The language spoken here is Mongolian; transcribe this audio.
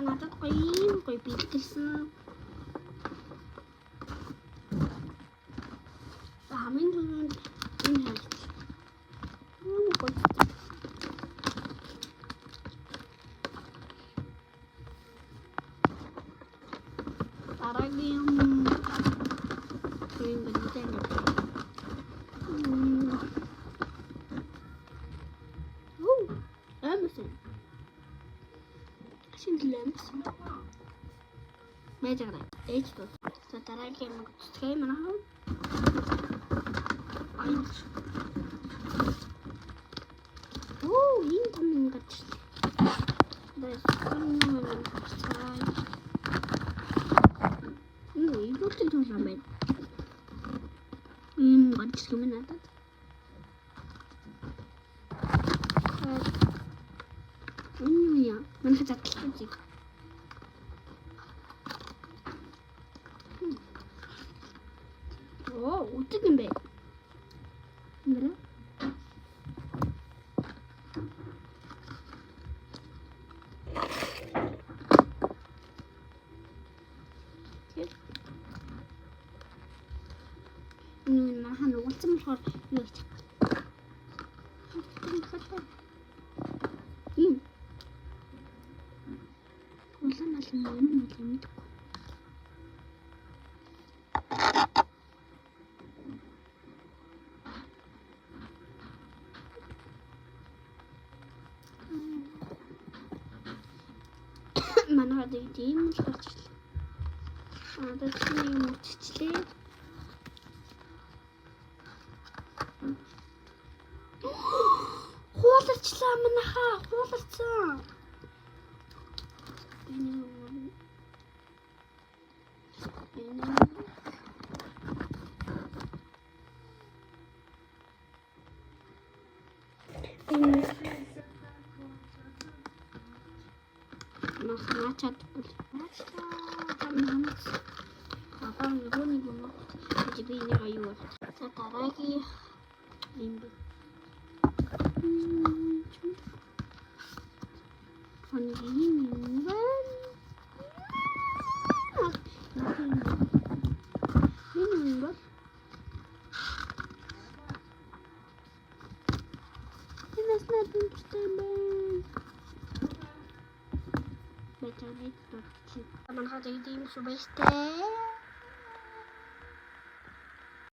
надад гоё бэлгэлсэн. Хамгийн түрүүнд энэ харагд. Гоё. Дараагийн энэ гэдэг нь Amazon. Amazon. 매장 H2. 자, дараагийн бүтэцгээ манайхан. Энэ том ингэж. Ирлүүтэй том юм байна. Гонч юм надад. Манайх задлах гэж. Утаг юм бэ. Нэрэ? Махан уулзсан болохоор юу гэж. Улаан алын юм мэдгүй. Манайд ийм л гарч ирлээ. Дэцний мөччлээ. Хууларчлаа манайхаа, хууларцсан. Начат бол. Апаа юуны юм. Би нэг аюу. За дараагийн юм. Манайхад ийм субэстэй